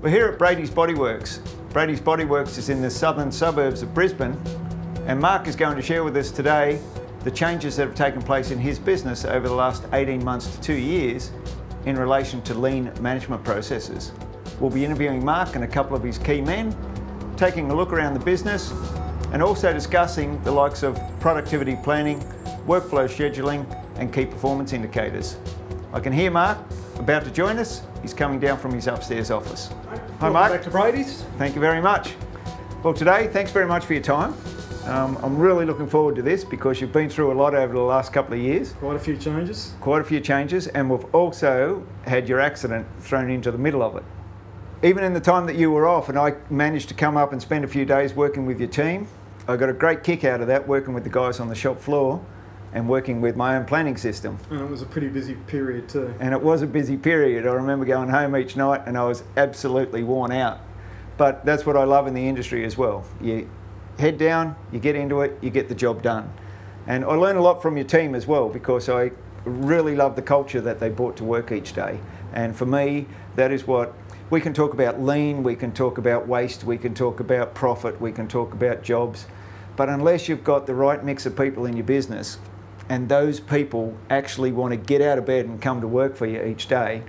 We're here at Brady's Bodyworks. Brady's Bodyworks is in the southern suburbs of Brisbane, and Mark is going to share with us today the changes that have taken place in his business over the last 18 months to 2 years in relation to lean management processes. We'll be interviewing Mark and a couple of his key men, taking a look around the business, and also discussing the likes of productivity planning, workflow scheduling, and key performance indicators. I can hear Mark about to join us. He's coming down from his upstairs office. Hi Mark. Welcome back to Brady's. Thank you very much. Well, today, thanks very much for your time. I'm really looking forward to this because you've been through a lot over the last couple of years. Quite a few changes. Quite a few changes, and we've also had your accident thrown into the middle of it. Even in the time that you were off and I managed to come up and spend a few days working with your team, I got a great kick out of that, working with the guys on the shop floor and working with my own planning system. And it was a pretty busy period too. And it was a busy period. I remember going home each night and I was absolutely worn out. But that's what I love in the industry as well. You head down, you get into it, you get the job done. And I learn a lot from your team as well because I really love the culture that they brought to work each day. And for me, that is what we can talk about. Lean, we can talk about waste, we can talk about profit, we can talk about jobs. But unless you've got the right mix of people in your business, and those people actually want to get out of bed and come to work for you each day,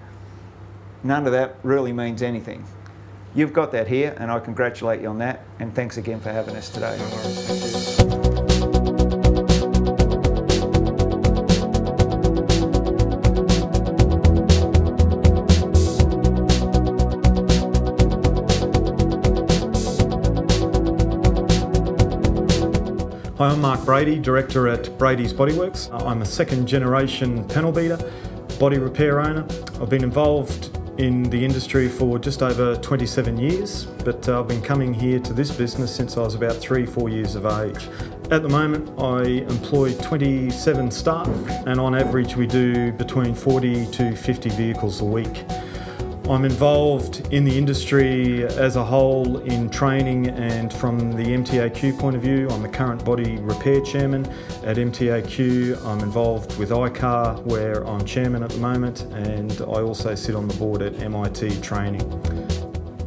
none of that really means anything. You've got that here, and I congratulate you on that, and thanks again for having us today. No worries, thank you. Hi, I'm Mark Brady, Director at Brady's Bodyworks. I'm a second generation panel beater, body repair owner. I've been involved in the industry for just over 27 years, but I've been coming here to this business since I was about 3-4 years of age. At the moment, I employ 27 staff, and on average we do between 40 to 50 vehicles a week. I'm involved in the industry as a whole in training, and from the MTAQ point of view, I'm the current body repair chairman at MTAQ. I'm involved with ICAR, where I'm chairman at the moment, and I also sit on the board at MIT Training.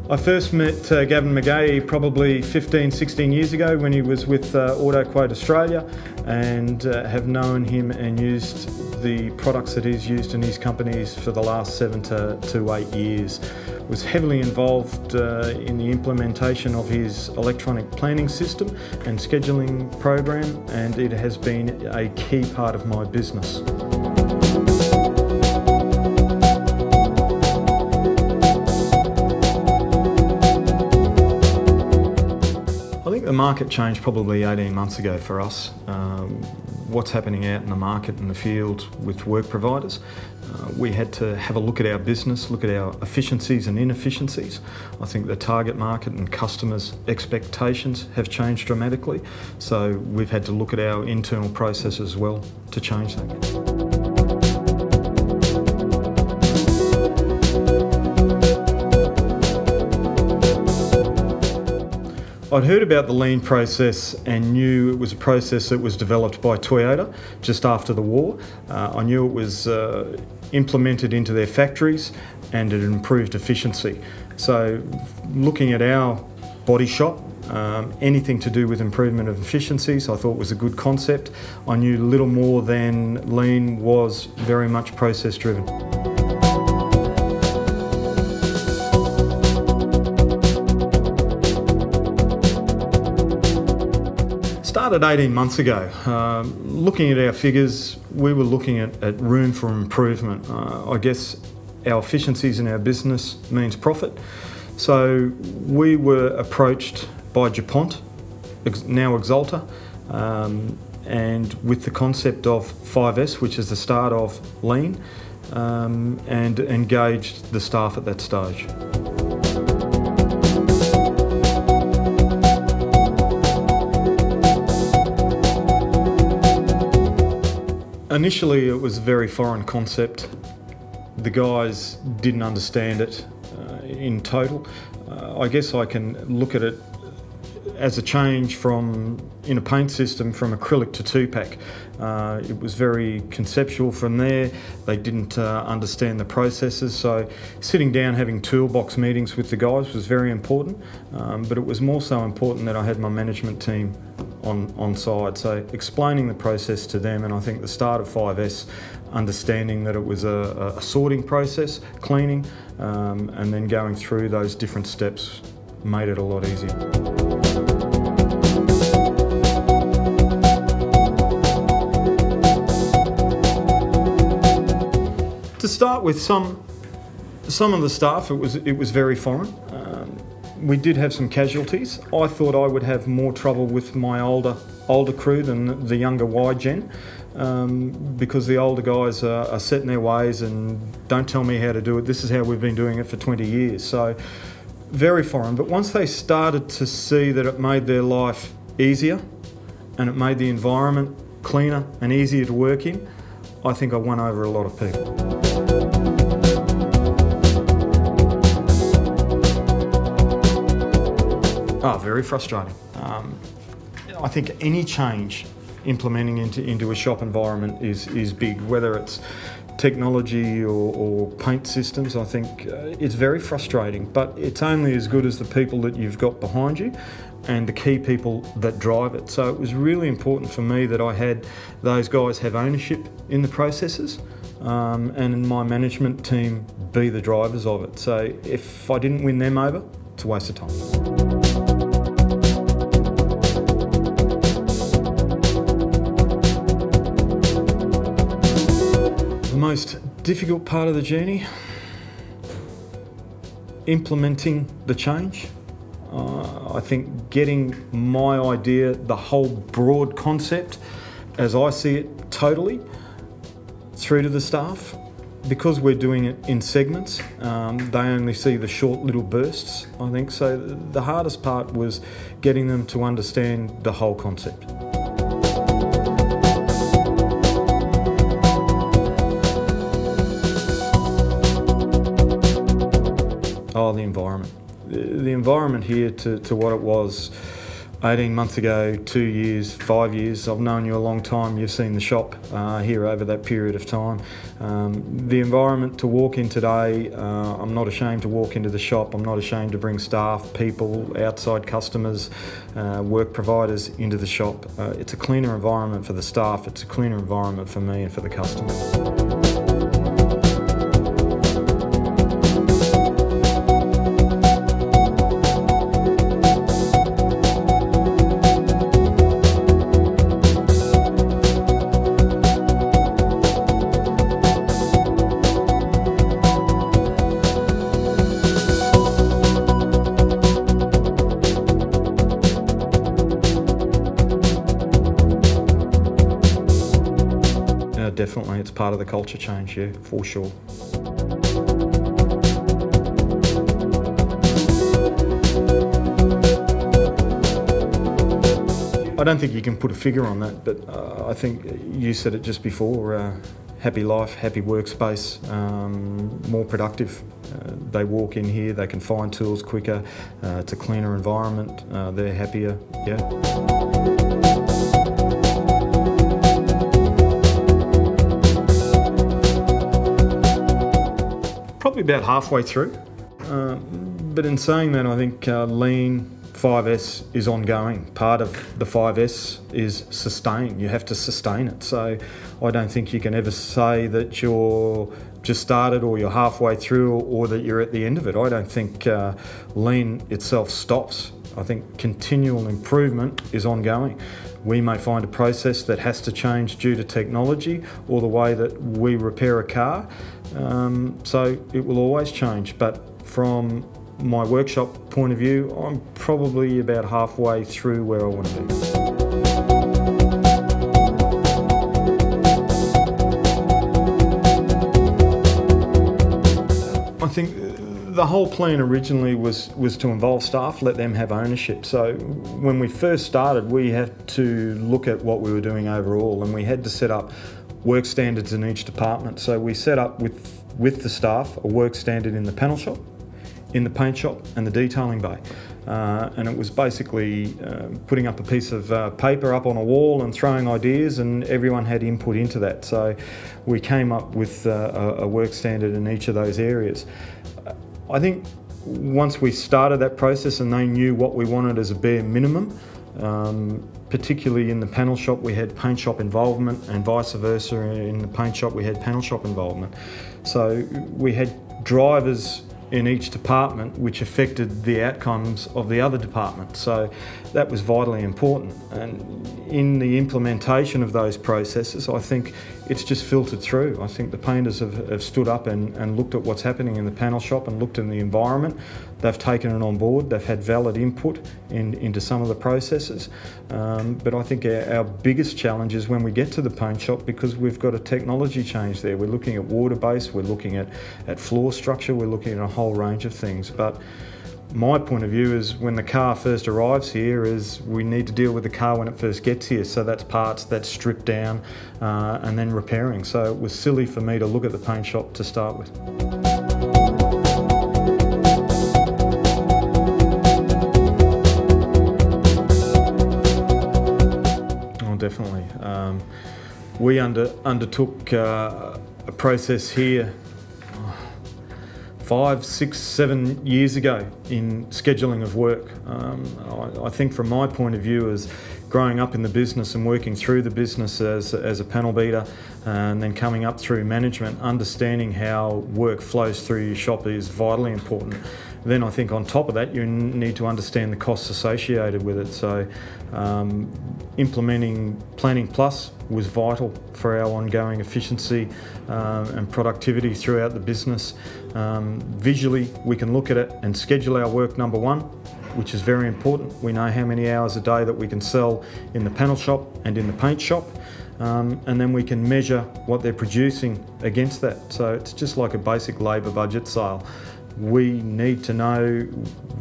I first met Gavin McGay probably 15-16 years ago when he was with AutoQuote Australia, and have known him and used the products that he's used in his companies for the last 7 to 8 years. Was heavily involved in the implementation of his electronic planning system and scheduling program, and it has been a key part of my business. I think the market changed probably 18 months ago for us. What's happening out in the market and the field with work providers. We had to have a look at our business, look at our efficiencies and inefficiencies. I think the target market and customers' expectations have changed dramatically, so we've had to look at our internal processes as well to change that. I'd heard about the lean process and knew it was a process that was developed by Toyota just after the war. I knew it was implemented into their factories and it improved efficiency. So looking at our body shop, anything to do with improvement of efficiencies, I thought was a good concept. I knew little more than lean was very much process driven. Started 18 months ago. Looking at our figures, we were looking at room for improvement. I guess our efficiencies in our business means profit. So we were approached by DuPont, now Axalta, and with the concept of 5S, which is the start of lean, and engaged the staff at that stage. Initially, it was a very foreign concept. The guys didn't understand it in total. I guess I can look at it as a change in a paint system from acrylic to 2-pack. It was very conceptual from there. They didn't understand the processes, so sitting down having toolbox meetings with the guys was very important, but it was more so important that I had my management team on side, so explaining the process to them. And I think the start of 5S, understanding that it was a sorting process, cleaning, and then going through those different steps made it a lot easier. To start with, some of the staff, it was very foreign. We did have some casualties. I thought I would have more trouble with my older crew than the younger Y gen, because the older guys are set in their ways and don't tell me how to do it. This is how we've been doing it for 20 years. So very foreign. But once they started to see that it made their life easier and it made the environment cleaner and easier to work in, I think I won over a lot of people. Very frustrating. I think any change implementing into a shop environment is big, whether it's technology or paint systems. I think it's very frustrating, but it's only as good as the people that you've got behind you and the key people that drive it. So it was really important for me that I had those guys have ownership in the processes, and my management team be the drivers of it. So if I didn't win them over, it's a waste of time. The most difficult part of the journey, implementing the change. I think getting my idea, the whole broad concept, as I see it totally, through to the staff. Because we're doing it in segments, they only see the short little bursts, I think. So the hardest part was getting them to understand the whole concept. Oh, the environment. The environment here to what it was 18 months ago, 2 years, 5 years. I've known you a long time. You've seen the shop here over that period of time. The environment to walk in today, I'm not ashamed to walk into the shop. I'm not ashamed to bring staff, people, outside customers, work providers into the shop. It's a cleaner environment for the staff. It's a cleaner environment for me and for the customers. Definitely, it's part of the culture change, yeah, for sure. I don't think you can put a figure on that, but I think you said it just before, happy life, happy workspace, more productive. They walk in here, they can find tools quicker, it's a cleaner environment, they're happier, yeah. Probably about halfway through, but in saying that, I think Lean 5S is ongoing. Part of the 5S is sustain. You have to sustain it. So I don't think you can ever say that you're just started or you're halfway through or that you're at the end of it. I don't think Lean itself stops. I think continual improvement is ongoing. We may find a process that has to change due to technology or the way that we repair a car. So it will always change, but from my workshop point of view, I'm probably about halfway through where I want to be. I think the whole plan originally was to involve staff, let them have ownership. So when we first started, we had to look at what we were doing overall, and we had to set up work standards in each department. So we set up with the staff a work standard in the panel shop, in the paint shop and the detailing bay. and it was basically putting up a piece of paper up on a wall and throwing ideas, and everyone had input into that. So we came up with a work standard in each of those areas. I think once we started that process and they knew what we wanted as a bare minimum, particularly in the panel shop we had paint shop involvement, and vice versa in the paint shop we had panel shop involvement. So we had drivers in each department which affected the outcomes of the other department. So that was vitally important. And in the implementation of those processes, I think it's just filtered through. I think the painters have stood up and looked at what's happening in the panel shop and looked in the environment. They've taken it on board. They've had valid input into some of the processes. But I think our biggest challenge is when we get to the paint shop, because we've got a technology change there. We're looking at water base, we're looking at floor structure, we're looking at a whole range of things. But my point of view is when the car first arrives here is we need to deal with the car when it first gets here. So that's parts, that's stripped down and then repairing. So it was silly for me to look at the paint shop to start with. Oh, definitely. We undertook a process here 5, 6, 7 years ago in scheduling of work. I think from my point of view as growing up in the business and working through the business as a panel beater and then coming up through management, understanding how work flows through your shop is vitally important. Then I think on top of that you need to understand the costs associated with it. So implementing Planning Plus was vital for our ongoing efficiency and productivity throughout the business. Visually we can look at it and schedule our work, number one, which is very important. We know how many hours a day that we can sell in the panel shop and in the paint shop. And then we can measure what they're producing against that. So it's just like a basic labour budget sale. We need to know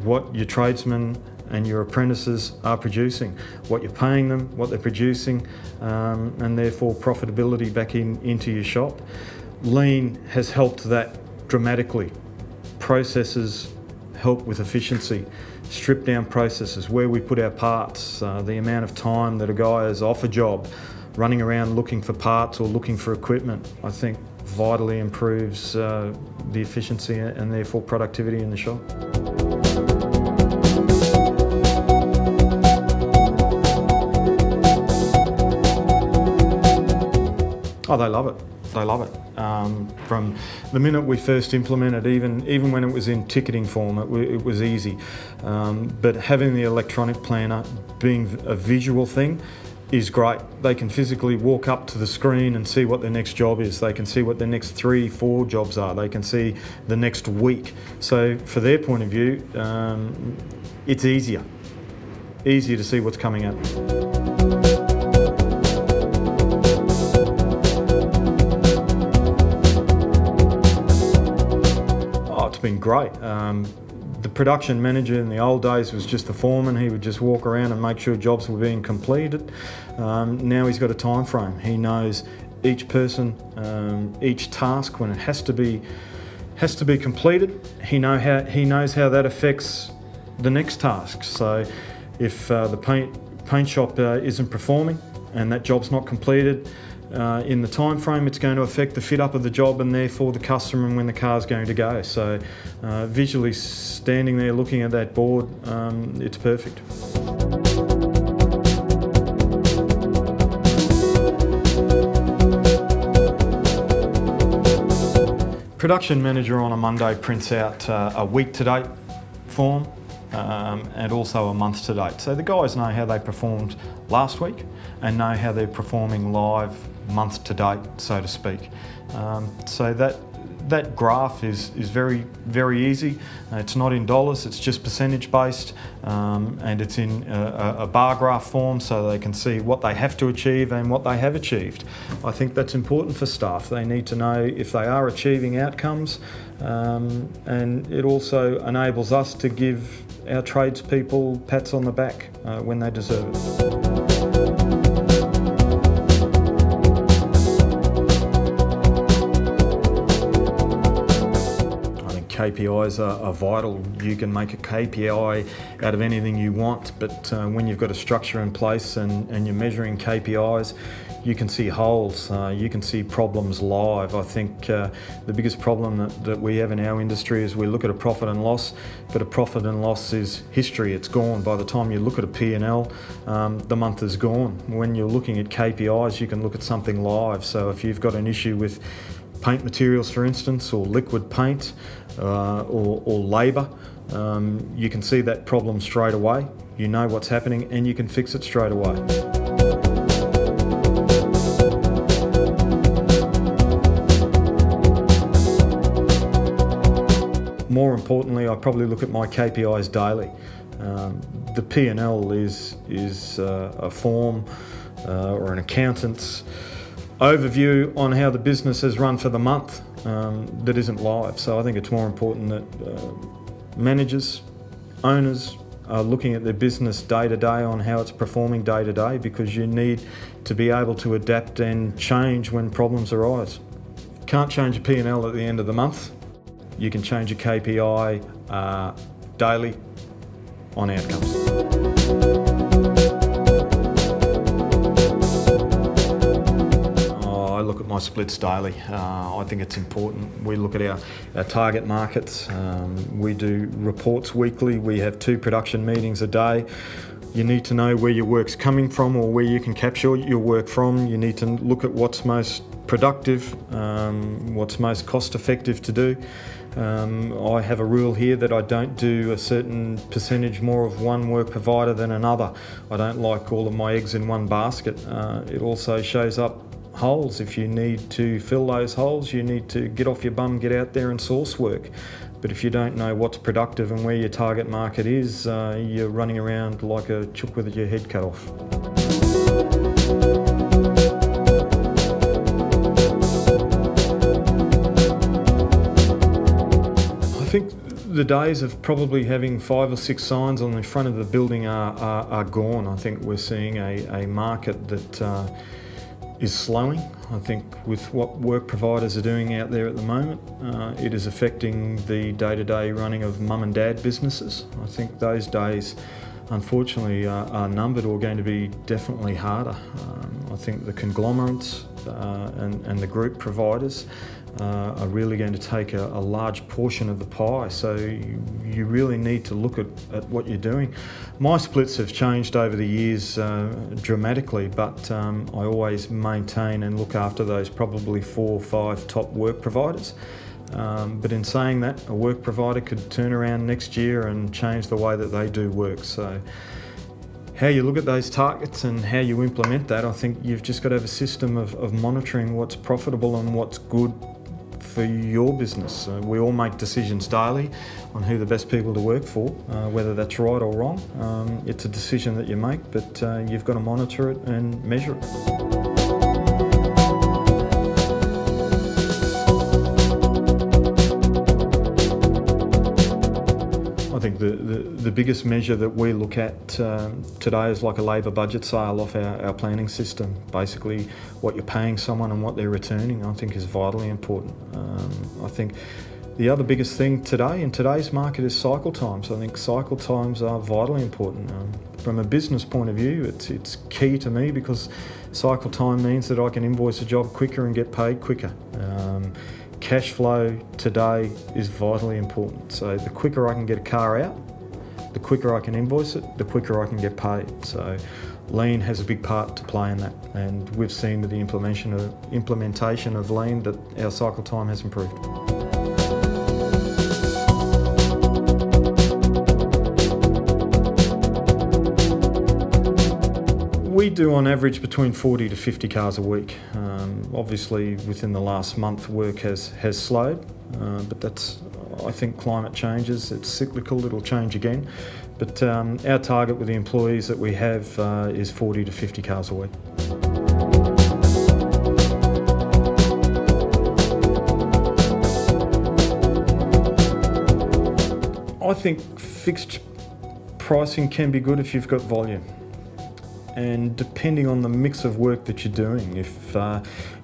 what your tradesmen and your apprentices are producing, what you're paying them, what they're producing, and therefore profitability back into your shop. Lean has helped that dramatically. Processes help with efficiency. Strip down processes, where we put our parts, the amount of time that a guy is off a job, running around looking for parts or looking for equipment, I think vitally improves the efficiency and therefore productivity in the shop. Oh, they love it. They love it. From the minute we first implemented, even when it was in ticketing form, it was easy. But having the electronic planner being a visual thing is great. They can physically walk up to the screen and see what their next job is. They can see what their next 3, 4 jobs are. They can see the next week. So for their point of view, it's easier to see what's coming up. Oh, it's been great. The production manager in the old days was just the foreman. He would just walk around and make sure jobs were being completed. Now he's got a time frame. He knows each person, each task when it has to be completed. He knows how that affects the next task. So if the paint shop isn't performing and that job's not completed in the time frame, it's going to affect the fit up of the job and therefore the customer and when the car's going to go. So visually standing there looking at that board, it's perfect. Production manager on a Monday prints out a week to date form and also a month to date. So the guys know how they performed last week and know how they're performing live month to date, so to speak. So that graph is very, very easy. It's not in dollars, it's just percentage based, and it's in a bar graph form so they can see what they have to achieve and what they have achieved. I think that's important for staff. They need to know if they are achieving outcomes, and it also enables us to give our tradespeople pats on the back when they deserve it. KPIs are vital. You can make a KPI out of anything you want, but when you've got a structure in place and you're measuring KPIs, you can see holes, you can see problems live. I think the biggest problem that we have in our industry is we look at a profit and loss, but a profit and loss is history, it's gone. By the time you look at a P&L, the month is gone. When you're looking at KPIs, you can look at something live. So if you've got an issue with paint materials, for instance, or liquid paint, or labour, you can see that problem straight away. You know what's happening and you can fix it straight away. More importantly, I probably look at my KPIs daily. The P&L is a form or an accountant's overview on how the business has run for the month that isn't live. So I think it's more important that managers, owners are looking at their business day to day on how it's performing day to day, because you need to be able to adapt and change when problems arise. Can't change a P&L at the end of the month. You can change a KPI daily on outcomes. I look at my splits daily. I think it's important. We look at our target markets. We do reports weekly. We have 2 production meetings a day. You need to know where your work's coming from or where you can capture your work from. You need to look at what's most productive, what's most cost effective to do. I have a rule here that I don't do a certain percentage more of one work provider than another. I don't like all of my eggs in one basket. It also shows up holes. If you need to fill those holes, you need to get off your bum, get out there and source work. But if you don't know what's productive and where your target market is, you're running around like a chook with your head cut off. I think the days of probably having 5 or 6 signs on the front of the building are gone. I think we're seeing a market that is slowing. I think with what work providers are doing out there at the moment, it is affecting the day-to-day running of mum and dad businesses. I think those days unfortunately are numbered or going to be definitely harder. I think the conglomerates and the group providers are really going to take a large portion of the pie, so you really need to look at what you're doing. My splits have changed over the years dramatically, but I always maintain and look after those probably 4 or 5 top work providers. But in saying that, a work provider could turn around next year and change the way that they do work. So how you look at those targets and how you implement that, I think you've just got to have a system of monitoring what's profitable and what's good for your business. We all make decisions daily on who the best people to work for, whether that's right or wrong. It's a decision that you make, but you've got to monitor it and measure it. I think the biggest measure that we look at today is like a labour budget sale off our planning system. Basically what you're paying someone and what they're returning, I think, is vitally important. I think the other biggest thing today in today's market is cycle times. I think cycle times are vitally important. From a business point of view, it's key to me, because cycle time means that I can invoice a job quicker and get paid quicker. Cash flow today is vitally important. So the quicker I can get a car out, the quicker I can invoice it, the quicker I can get paid. So Lean has a big part to play in that, and we've seen with the implementation of Lean that our cycle time has improved. We do on average between 40 to 50 cars a week. Obviously within the last month work has slowed, but that's, I think, climate changes, it's cyclical, it'll change again. But our target with the employees that we have is 40 to 50 cars a week. I think fixed pricing can be good if you've got volume. And depending on the mix of work that you're doing, if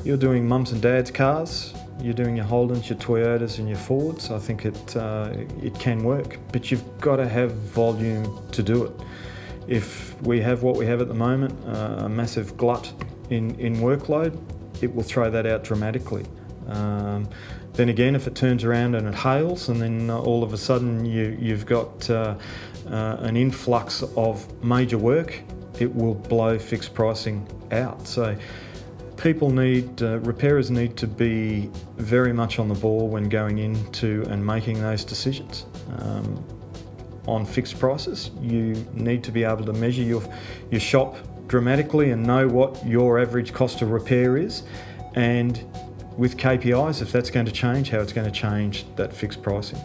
you're doing mums and dads' cars, you're doing your Holdens, your Toyotas and your Fords, I think it can work, but you've got to have volume to do it. If we have what we have at the moment, a massive glut in workload, it will throw that out dramatically. Then again, if it turns around and it hails, and then all of a sudden you've got an influx of major work, it will blow fixed pricing out. So repairers need to be very much on the ball when going into and making those decisions. On fixed prices, you need to be able to measure your shop dramatically and know what your average cost of repair is, and with KPIs, if that's going to change, how it's going to change that fixed pricing.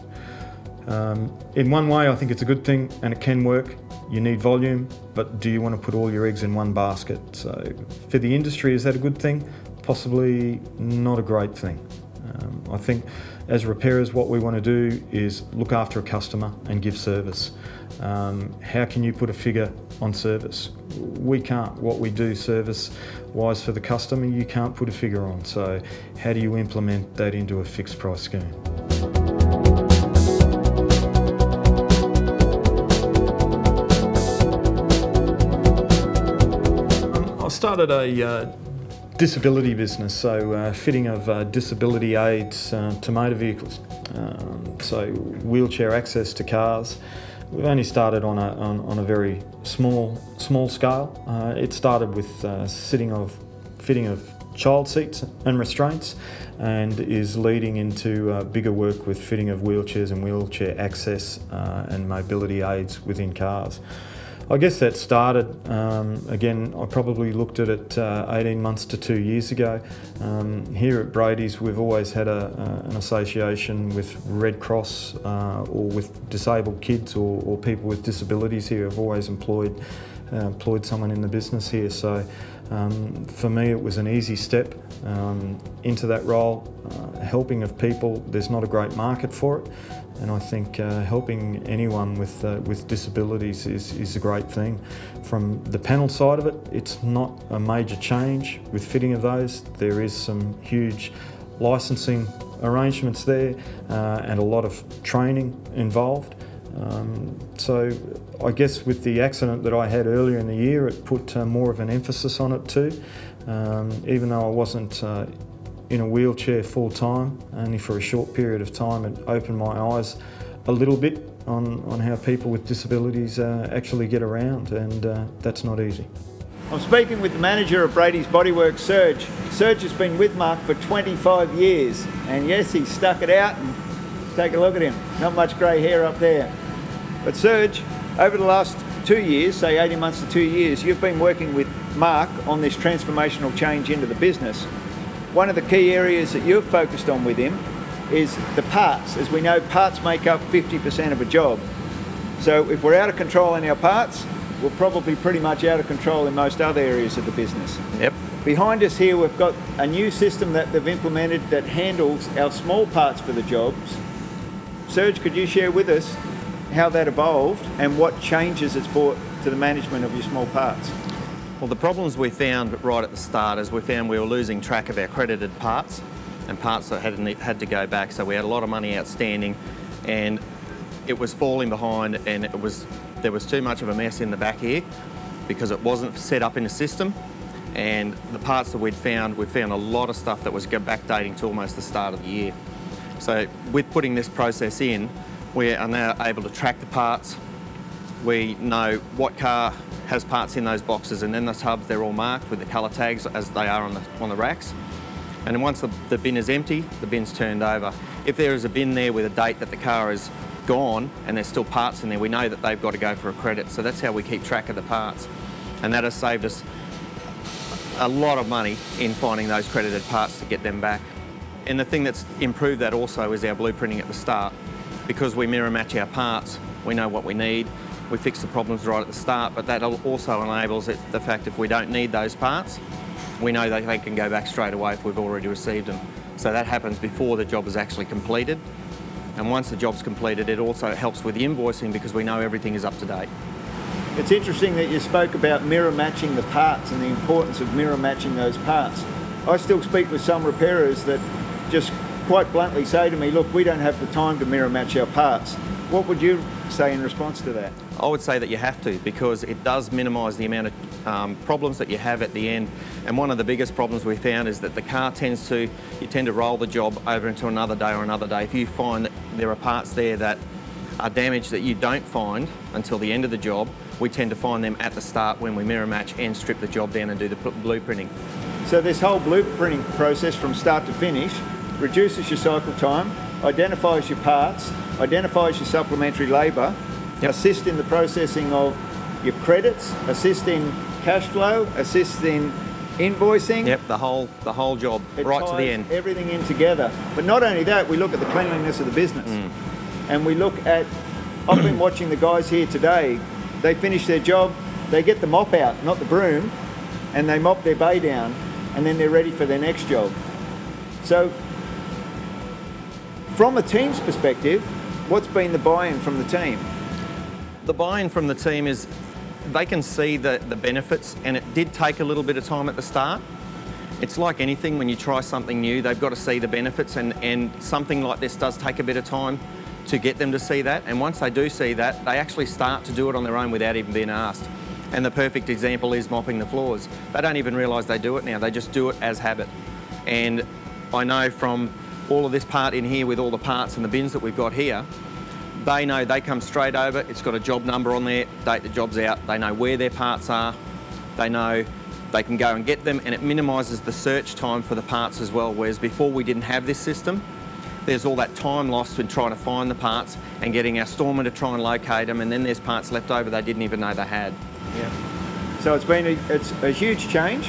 In one way, I think it's a good thing and it can work. You need volume, but do you want to put all your eggs in one basket? So for the industry, is that a good thing? Possibly not a great thing. I think as repairers, what we want to do is look after a customer and give service. How can you put a figure on service? We can't. What we do service-wise for the customer, you can't put a figure on. So how do you implement that into a fixed price scheme? I started a disability business, so fitting of disability aids to motor vehicles, so wheelchair access to cars. We've only started on a very small scale. It started with fitting of child seats and restraints, and is leading into bigger work with fitting of wheelchairs and wheelchair access and mobility aids within cars. I guess that started, again, I probably looked at it 18 months to 2 years ago. Here at Brady's, we've always had an association with Red Cross or with disabled kids or people with disabilities here. I've always employed someone in the business here. So for me, it was an easy step into that role. Helping of people, there's not a great market for it. And I think helping anyone with disabilities is a great thing. From the panel side of it, it's not a major change with fitting of those. There is some huge licensing arrangements there and a lot of training involved. So I guess with the accident that I had earlier in the year, it put more of an emphasis on it too. Even though I wasn't in a wheelchair full time, only for a short period of time, it opened my eyes a little bit on how people with disabilities actually get around, and that's not easy. I'm speaking with the manager of Brady's Bodyworks, Serge. Serge has been with Mark for 25 years, and yes, he stuck it out, and take a look at him. Not much grey hair up there. But Serge, over the last 2 years, say 18 months to 2 years, you've been working with Mark on this transformational change into the business. One of the key areas that you've focused on with him is the parts. As we know, parts make up 50% of a job. So if we're out of control in our parts, we're probably pretty much out of control in most other areas of the business. Yep. Behind us here, we've got a new system that they've implemented that handles our small parts for the jobs. Serge, could you share with us how that evolved and what changes it's brought to the management of your small parts? Well, the problems we found right at the start is we found we were losing track of our credited parts and parts that had to go back. So we had a lot of money outstanding, and it was falling behind, and there was too much of a mess in the back here because it wasn't set up in a system. And the parts that we found a lot of stuff that was backdating to almost the start of the year. So with putting this process in, we are now able to track the parts. We know what car has parts in those boxes, and in the tubs they're all marked with the colour tags as they are on the racks. And then once the bin is empty, the bin's turned over. If there is a bin there with a date that the car is gone and there's still parts in there, we know that they've got to go for a credit. So that's how we keep track of the parts. And that has saved us a lot of money in finding those credited parts to get them back. And the thing that's improved that also is our blueprinting at the start. Because we mirror match our parts, we know what we need. We fix the problems right at the start, but that also enables the fact if we don't need those parts, we know that they can go back straight away if we've already received them. So that happens before the job is actually completed. And once the job's completed, it also helps with the invoicing because we know everything is up to date. It's interesting that you spoke about mirror matching the parts and the importance of mirror matching those parts. I still speak with some repairers that just quite bluntly say to me, look, we don't have the time to mirror match our parts. What would you say in response to that? I would say that you have to, because it does minimise the amount of problems that you have at the end. And one of the biggest problems we found is that the car you tend to roll the job over into another day or another day. If you find that there are parts there that are damaged that you don't find until the end of the job, we tend to find them at the start when we mirror match and strip the job down and do the blueprinting. So this whole blueprinting process from start to finish reduces your cycle time, identifies your parts, identifies your supplementary labour, assist in the processing of your credits, assist in cash flow, assist in invoicing. Yep, the whole job, right to the end. Everything in together. But not only that, we look at the cleanliness of the business. And we look at, I've been watching the guys here today, they finish their job, they get the mop out, not the broom, and they mop their bay down, and then they're ready for their next job. So, from a team's perspective, what's been the buy-in from the team? The buy-in from the team is they can see the benefits, and it did take a little bit of time at the start. It's like anything, when you try something new, they've got to see the benefits, and something like this does take a bit of time to get them to see that. And once they do see that, they actually start to do it on their own without even being asked. And the perfect example is mopping the floors. They don't even realise they do it now, they just do it as habit. And I know from all of this part in here with all the parts and the bins that we've got here, they know they come straight over, it's got a job number on there, date the job's out, they know where their parts are, they know they can go and get them, and it minimises the search time for the parts as well, whereas before we didn't have this system, there's all that time lost in trying to find the parts and getting our storeman to try and locate them, and then there's parts left over they didn't even know they had. Yeah. So it's a huge change.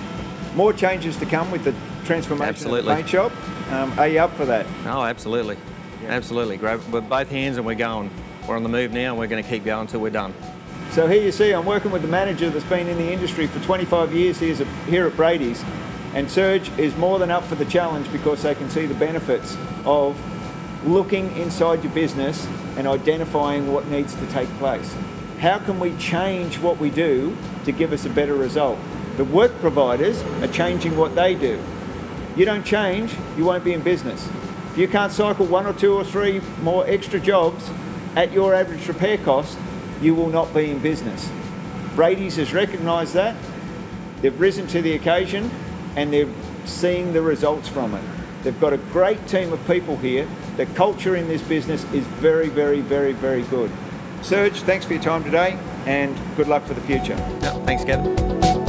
More changes to come with the transformation of the paint shop. Are you up for that? Oh, absolutely. Yeah. Absolutely. Grab with both hands and we're going. We're on the move now and we're going to keep going until we're done. So here you see I'm working with the manager that's been in the industry for 25 years here at Brady's, and Serge is more than up for the challenge because they can see the benefits of looking inside your business and identifying what needs to take place. How can we change what we do to give us a better result? The work providers are changing what they do. You don't change, you won't be in business. If you can't cycle 1 or 2 or 3 more extra jobs at your average repair cost, you will not be in business. Brady's has recognised that, they've risen to the occasion, and they're seeing the results from it. They've got a great team of people here. The culture in this business is very, very, very, very good. Serge, thanks for your time today, and good luck for the future. Yeah, thanks, Gavin.